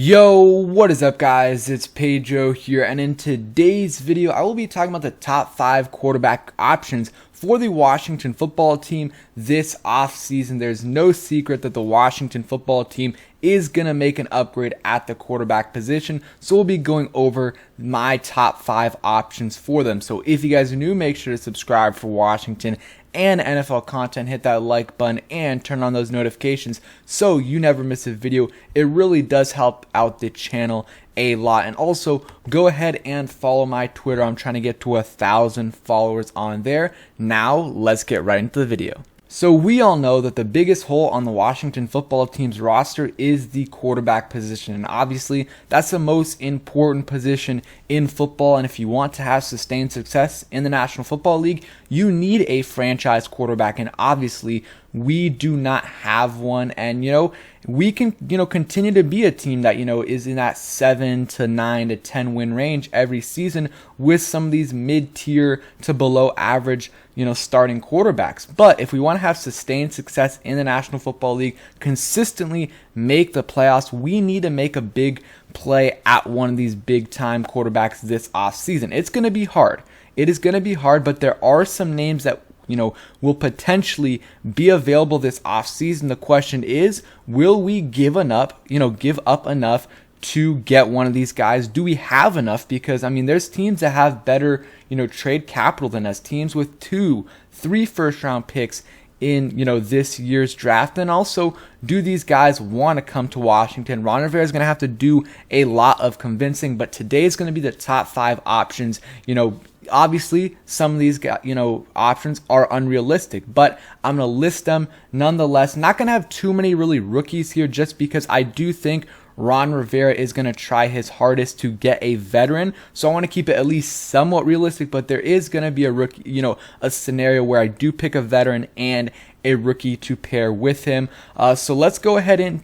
Yo, what is up guys? It's Pedro here, and in today's video I will be talking about the top 5 quarterback options for the Washington football team this offseason. There's no secret that the Washington football team is going to make an upgrade at the quarterback position, so we'll be going over my top 5 options for them. So if you guys are new, make sure to subscribe for Washington and NFL content, hit that like button and turn on those notifications so you never miss a video. It really does help out the channel a lot. And also go ahead and follow my Twitter. I'm trying to get to 1,000 followers on there. Now let's get right into the video. So we all know that the biggest hole on the Washington football team's roster is the quarterback position. And obviously that's the most important position in football. And if you want to have sustained success in the National Football League, you need a franchise quarterback. And obviously we do not have one. And, we can, continue to be a team that, is in that 7 to 9 to 10 win range every season with some of these mid-tier to below average, starting quarterbacks. But if we want to have sustained success in the National Football League, consistently make the playoffs, we need to make a big play at one of these big time quarterbacks this offseason. It's going to be hard. It is going to be hard, but there are some names that will potentially be available this offseason. The question is, will we give up enough to get one of these guys? Do we have enough? Because there's teams that have better, trade capital than us. Teams with 2-3 first round picks in, this year's draft. And also, do these guys want to come to Washington? Ron Rivera is going to have to do a lot of convincing, but today is going to be the top 5 options. Obviously, some of these options are unrealistic, but I'm going to list them nonetheless. Not going to have too many really rookies here just because I do think Ron Rivera is going to try his hardest to get a veteran. So I want to keep it at least somewhat realistic, but there is going to be a rookie, a scenario where I do pick a veteran and a rookie to pair with him. So let's go ahead and,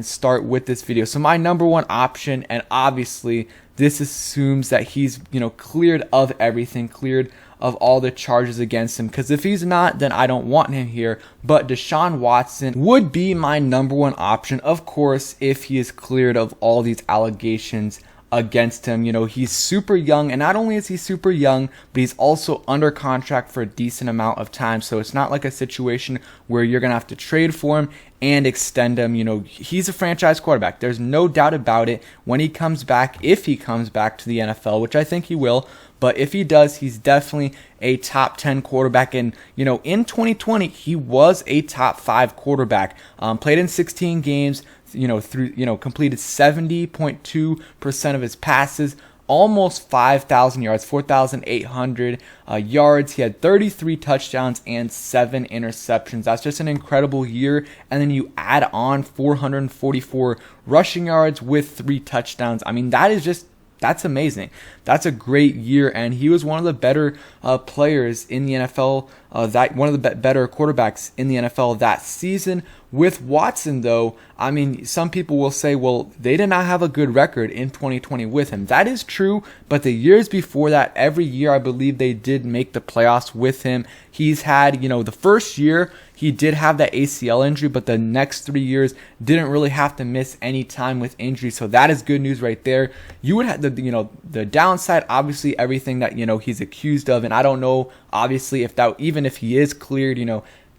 start with this video. So my number one option, and obviously this assumes that he's, cleared of everything, cleared of all the charges against him, because if he's not, then I don't want him here. But Deshaun Watson would be my number one option, of course, if he is cleared of all these allegations against him. He's super young, and not only is he super young, but he's also under contract for a decent amount of time, so it's not like a situation where you're gonna have to trade for him and extend him. He's a franchise quarterback. There's no doubt about it. When he comes back, if he comes back to the NFL, which I think he will, but if he does, he's definitely a top 10 quarterback. And, in 2020, he was a top 5 quarterback. Played in 16 games, completed 70.2% of his passes, almost 5,000 yards, 4,800 yards. He had 33 touchdowns and 7 interceptions. That's just an incredible year. And then you add on 444 rushing yards with 3 touchdowns. That's amazing. That's a great year, and he was one of the better players in the NFL. One of the better quarterbacks in the NFL that season. With Watson, though, some people will say, well, they did not have a good record in 2020 with him. That is true, but the years before that, every year I believe they did make the playoffs with him. He's had, the first year he did have that ACL injury, but the next 3 years didn't really have to miss any time with injury. So that is good news right there. You would have the downside, obviously everything that he's accused of, and I don't know obviously even if he is cleared,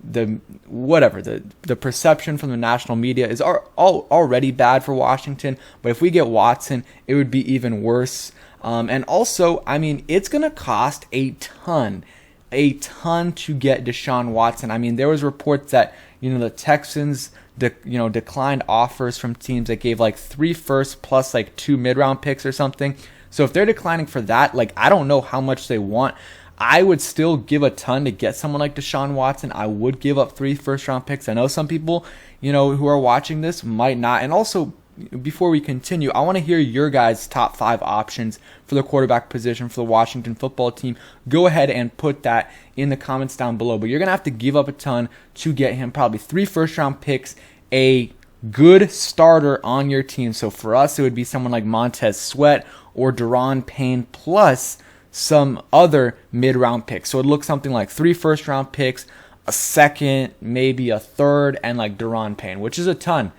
the perception from the national media is already bad for Washington. But if we get Watson, it would be even worse. And also, it's gonna cost a ton to get Deshaun Watson. There was reports that the Texans declined offers from teams that gave like 3 firsts plus like 2 mid-round picks or something. So if they're declining for that, I don't know how much they want. I would still give a ton to get someone like Deshaun Watson. I would give up 3 first-round picks. I know some people, who are watching this might not. And also, before we continue, I want to hear your guys' top 5 options for the quarterback position for the Washington football team. Go ahead and put that in the comments down below. But you're going to have to give up a ton to get him. Probably 3 first-round picks, a good starter on your team. So for us, it would be someone like Montez Sweat or Daron Payne plus some other mid-round picks. So it looks something like 3 first-round picks, a second, maybe a third, and like Daron Payne, which is a ton.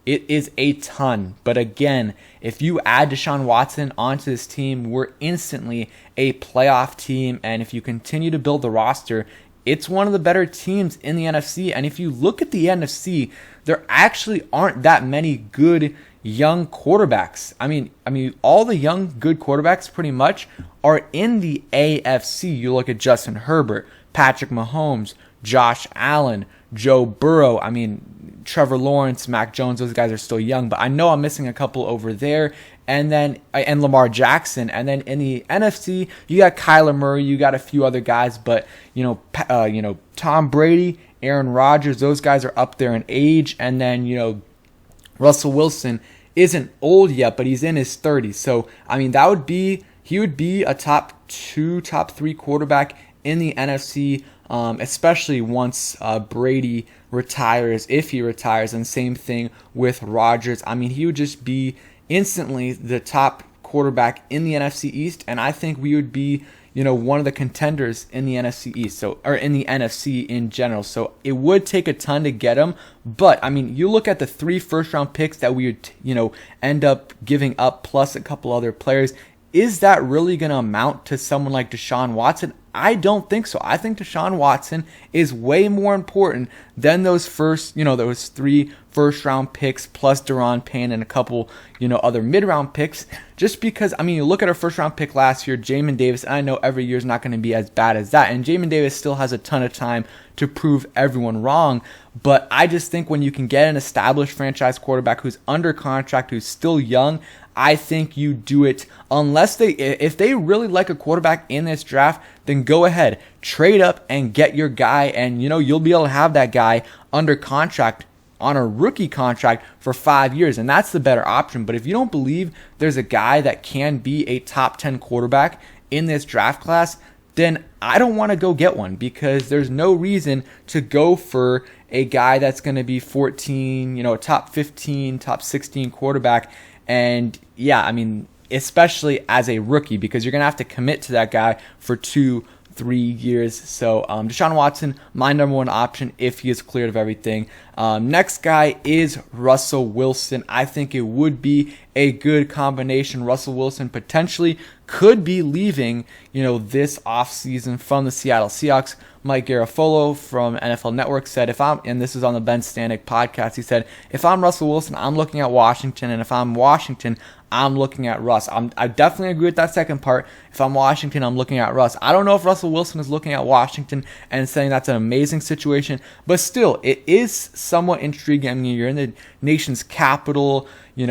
It is a ton. But again, if you add Deshaun Watson onto this team, we're instantly a playoff team. And if you continue to build the roster, it's one of the better teams in the NFC. And if you look at the NFC, there actually aren't that many good young quarterbacks. I mean, all the young good quarterbacks pretty much are in the AFC. You look at Justin Herbert, Patrick Mahomes, Josh Allen, Joe Burrow. I mean, Trevor Lawrence, Mac Jones. Those guys are still young, but I know I'm missing a couple over there. And Lamar Jackson. And then in the NFC, you got Kyler Murray, you got a few other guys, but Tom Brady, Aaron Rodgers, those guys are up there in age. And then Russell Wilson isn't old yet, but he's in his 30s. So I mean, he would be a top 2, top 3 quarterback in the NFC, especially once Brady retires, if he retires, and same thing with Rodgers. I mean, he would just be instantly the top quarterback in the NFC East, and I think we would be, one of the contenders in the NFC East, or in the NFC in general. So it would take a ton to get him, but I mean, you look at the 3 first-round picks that we would, end up giving up, plus a couple other players. Is that really going to amount to someone like Deshaun Watson? I don't think so. I think Deshaun Watson is way more important than those 3 first-round picks plus Daron Payne and a couple, other mid-round picks. Just because, I mean, you look at our first-round pick last year, Jamin Davis, and I know every year is not going to be as bad as that, and Jamin Davis still has a ton of time to prove everyone wrong, but I just think when you can get an established franchise quarterback who's under contract, who's still young, I think you do it if they really like a quarterback in this draft, then go ahead, trade up and get your guy, and you'll be able to have that guy under contract on a rookie contract for 5 years, and that's the better option. But if you don't believe there's a guy that can be a top 10 quarterback in this draft class, then I don't want to go get one, because there's no reason to go for a guy that's going to be 14, top 15, top 16 quarterback. And yeah, I mean, especially as a rookie, because you're going to have to commit to that guy for 2-3 years. So Deshaun Watson, my number one option if he is cleared of everything. Next guy is Russell Wilson. I think it would be a good combination. Russell Wilson potentially could be leaving, this offseason from the Seattle Seahawks. Mike Garafolo from NFL Network said, and this is on the Ben Stanek podcast, he said, if I'm Russell Wilson, I'm looking at Washington, and if I'm Washington, I'm looking at Russ. I definitely agree with that second part. If I'm Washington, I'm looking at Russ. I don't know if Russell Wilson is looking at Washington and saying that's an amazing situation, but still, it is somewhat intriguing. I mean, you're in the nation's capital,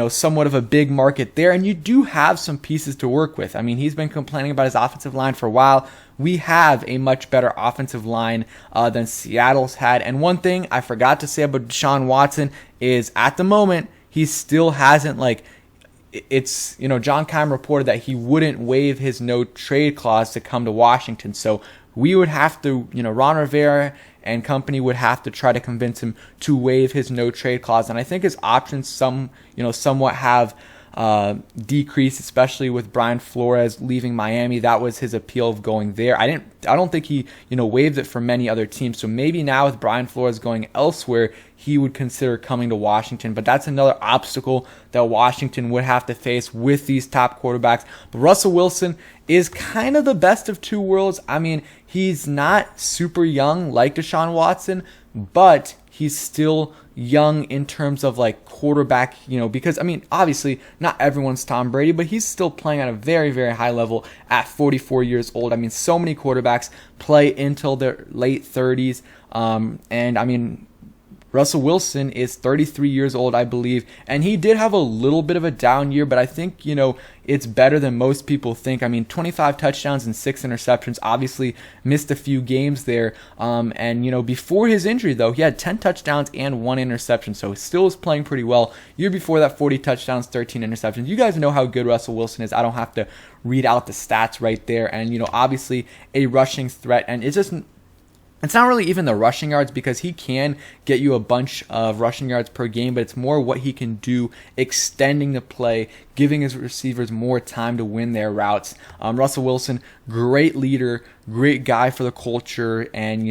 somewhat of a big market there, and you do have some pieces to work with. I mean, he's been complaining about his offensive line for a while. We have a much better offensive line than Seattle's had. And one thing I forgot to say about Deshaun Watson is, at the moment, he still hasn't, John Keim reported that he wouldn't waive his no trade clause to come to Washington. So we would have to, Ron Rivera and company would have to try to convince him to waive his no trade clause. And I think his options somewhat have decreased, especially with Brian Flores leaving Miami. That was his appeal of going there. I don't think he, waived it for many other teams. So maybe now with Brian Flores going elsewhere, he would consider coming to Washington. But that's another obstacle that Washington would have to face with these top quarterbacks. But Russell Wilson is kind of the best of two worlds. I mean, he's not super young like Deshaun Watson, but he's still young in terms of quarterback, because I mean, obviously not everyone's Tom Brady, but he's still playing at a very, very high level at 44 years old. I mean, so many quarterbacks play until their late 30s. And I mean, Russell Wilson is 33 years old, I believe, and he did have a little bit of a down year, but I think, it's better than most people think. I mean, 25 touchdowns and 6 interceptions, obviously missed a few games there. And before his injury, though, he had 10 touchdowns and 1 interception, so he still was playing pretty well. Year before that, 40 touchdowns, 13 interceptions. You guys know how good Russell Wilson is. I don't have to read out the stats right there. And, obviously a rushing threat, and it's not really even the rushing yards, because he can get you a bunch of rushing yards per game, but it's more what he can do extending the play, giving his receivers more time to win their routes. Russell Wilson, great leader, great guy for the culture, and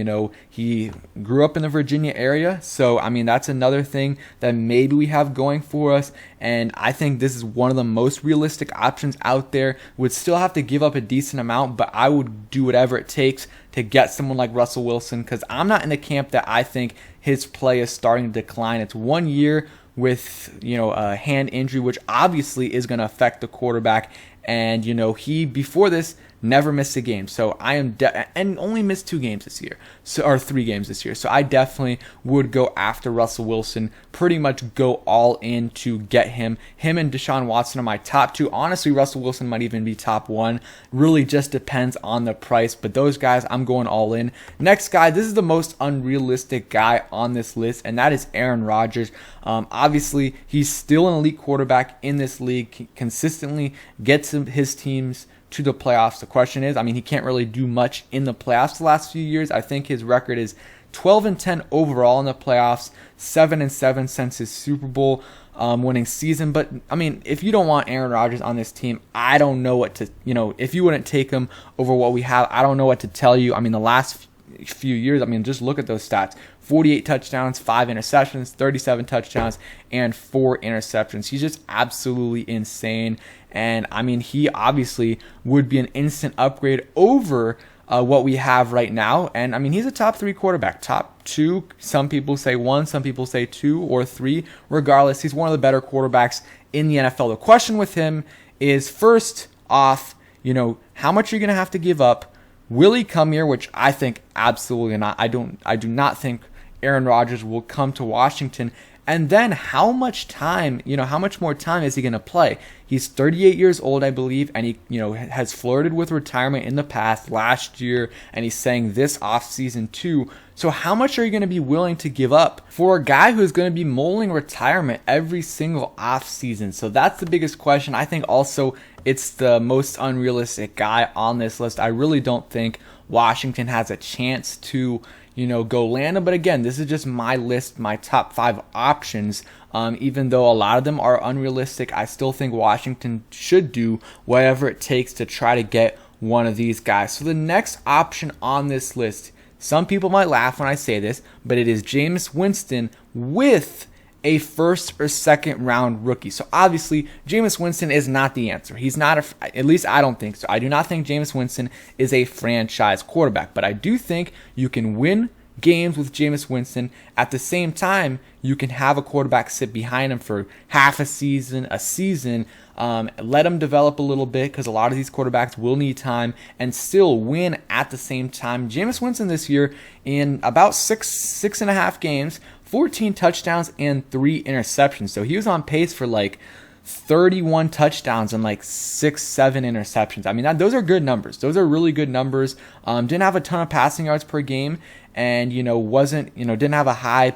he grew up in the Virginia area, so I mean that's another thing that maybe we have going for us, and I think this is one of the most realistic options out there. Would still have to give up a decent amount, but I would do whatever it takes to get someone like Russell Wilson, because I'm not in the camp that I think his play is starting to decline. It's 1 year with a hand injury, which obviously is going to affect the quarterback, and he before this never missed a game, so I am and only missed 2 games this year, or 3 games this year. So I definitely would go after Russell Wilson, pretty much go all in to get him. Him and Deshaun Watson are my top 2. Honestly, Russell Wilson might even be top 1. Really just depends on the price, but those guys, I'm going all in. Next guy, this is the most unrealistic guy on this list, and that is Aaron Rodgers. Obviously, he's still an elite quarterback in this league, consistently gets his teams to the playoffs. The question is, I mean, he can't really do much in the playoffs the last few years. I think his record is 12-10 overall in the playoffs, 7-7 since his Super Bowl winning season. But I mean, if you don't want Aaron Rodgers on this team, I don't know what to, if you wouldn't take him over what we have, I don't know what to tell you. I mean, the last few years, I mean, just look at those stats: 48 touchdowns, 5 interceptions, 37 touchdowns, and 4 interceptions. He's just absolutely insane. And I mean, he obviously would be an instant upgrade over what we have right now. And I mean, he's a top 3 quarterback, top 2. Some people say 1, some people say 2 or 3. Regardless, he's one of the better quarterbacks in the NFL. The question with him is, first off, how much are you going to have to give up? Will he come here? Which I think absolutely not. I do not think Aaron Rodgers will come to Washington. And then how much time, how much more time is he going to play? He's 38 years old, I believe, and he, has flirted with retirement in the past, last year, and he's saying this offseason too. So how much are you going to be willing to give up for a guy who's going to be mulling retirement every single offseason? So that's the biggest question. I think also it's the most unrealistic guy on this list. I really don't think Washington has a chance to go land him. But again, this is just my list, my top 5 options. Even though a lot of them are unrealistic, I still think Washington should do whatever it takes to try to get one of these guys. So the next option on this list, some people might laugh when I say this, but it is Jameis Winston with a first or second round rookie. So obviously, Jameis Winston is not the answer. He's not, at least I don't think so. I do not think Jameis Winston is a franchise quarterback, but I do think you can win games with Jameis Winston. At the same time, you can have a quarterback sit behind him for half a season, let him develop a little bit, because a lot of these quarterbacks will need time, and still win at the same time. Jameis Winston this year, in about six and a half games, 14 touchdowns and 3 interceptions. So he was on pace for like 31 touchdowns and like 6-7 interceptions. I mean, those are good numbers. Those are really good numbers. Didn't have a ton of passing yards per game, and didn't have a high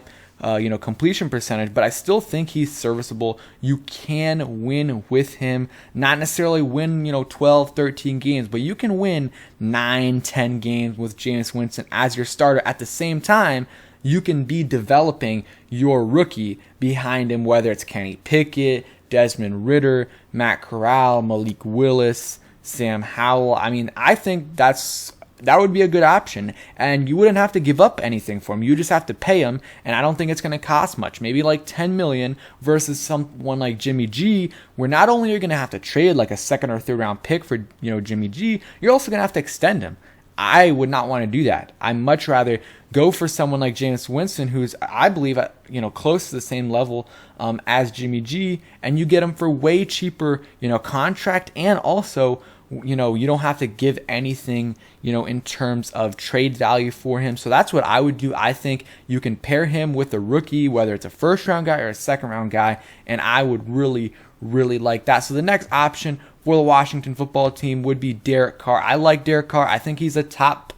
completion percentage, but I still think he's serviceable. You can win with him, not necessarily win 12, 13 games, but you can win 9, 10 games with Jameis Winston as your starter. At the same time, you can be developing your rookie behind him, whether it's Kenny Pickett, Desmond Ridder, Matt Corral, Malik Willis, Sam Howell. I mean, I think that would be a good option, and you wouldn't have to give up anything for him. You just have to pay him, and I don't think it's going to cost much. Maybe like $10 million versus someone like Jimmy G, where not only are you going to have to trade like a second or third round pick for Jimmy G, you're also going to have to extend him. I would not want to do that. I'd much rather go for someone like Jameis Winston, who's, I believe, at, close to the same level as Jimmy G, and you get him for way cheaper, contract, and also, you don't have to give anything, in terms of trade value for him. So that's what I would do. I think you can pair him with a rookie, whether it's a first round guy or a second round guy, and I would really, really like that. So the next option for the Washington football team would be Derek Carr. I like Derek Carr. I think he's a top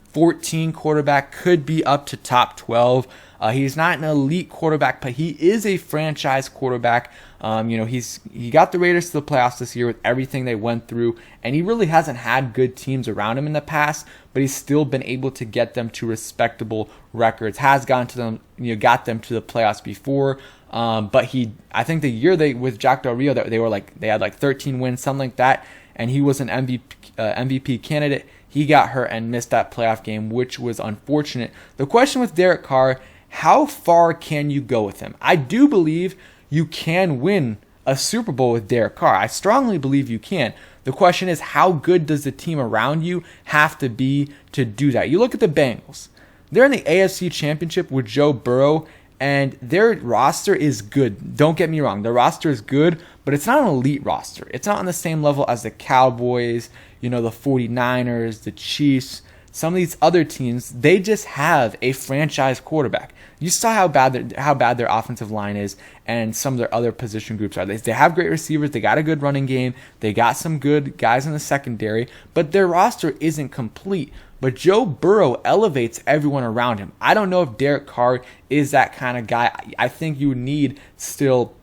14 quarterback, could be up to top 12. He's not an elite quarterback, but he is a franchise quarterback. He got the Raiders to the playoffs this year with everything they went through, and he really hasn't had good teams around him in the past, but he's still been able to get them to respectable records. Has gotten to them, got them to the playoffs before. But I think the year with Jack Del Rio, they had like 13 wins, something like that, and he was an MVP candidate. He got hurt and missed that playoff game, which was unfortunate. The question with Derek Carr, how far can you go with him? I do believe you can win a Super Bowl with Derek Carr. I strongly believe you can. The question is, how good does the team around you have to be to do that? You look at the Bengals. They're in the AFC Championship with Joe Burrow, and their roster is good. Don't get me wrong. The roster is good, but it's not an elite roster. It's not on the same level as the Cowboys, the 49ers, the Chiefs. Some of these other teams, they just have a franchise quarterback. You saw how bad their offensive line is, and some of their other position groups are. They have great receivers. They got a good running game. They got some good guys in the secondary, but their roster isn't complete. But Joe Burrow elevates everyone around him. I don't know if Derek Carr is that kind of guy. I think you need still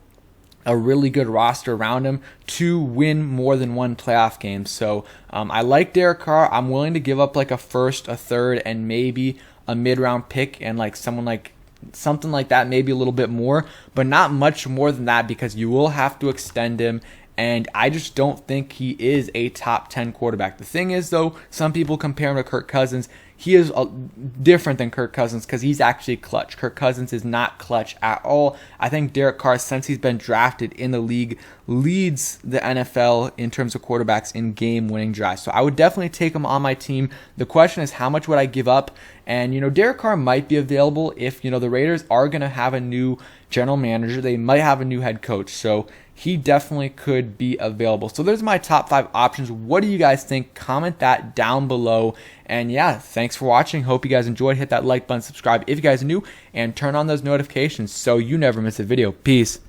a really good roster around him to win more than one playoff game. So I like Derek Carr. I'm willing to give up like a first, a third, and maybe a mid-round pick and like something like that, maybe a little bit more, but not much more than that because you will have to extend him. And I just don't think he is a top 10 quarterback. The thing is, though, some people compare him to Kirk Cousins. He is different than Kirk Cousins because he's actually clutch. Kirk Cousins is not clutch at all. I think Derek Carr, since he's been drafted in the league, leads the NFL in terms of quarterbacks in game-winning drives. So I would definitely take him on my team. The question is, how much would I give up? And, Derek Carr might be available if, the Raiders are going to have a new general manager. They might have a new head coach. So he definitely could be available. So there's my top 5 options. What do you guys think? Comment that down below. And yeah, thanks for watching. Hope you guys enjoyed. Hit that like button, subscribe if you guys are new, and turn on those notifications so you never miss a video. Peace.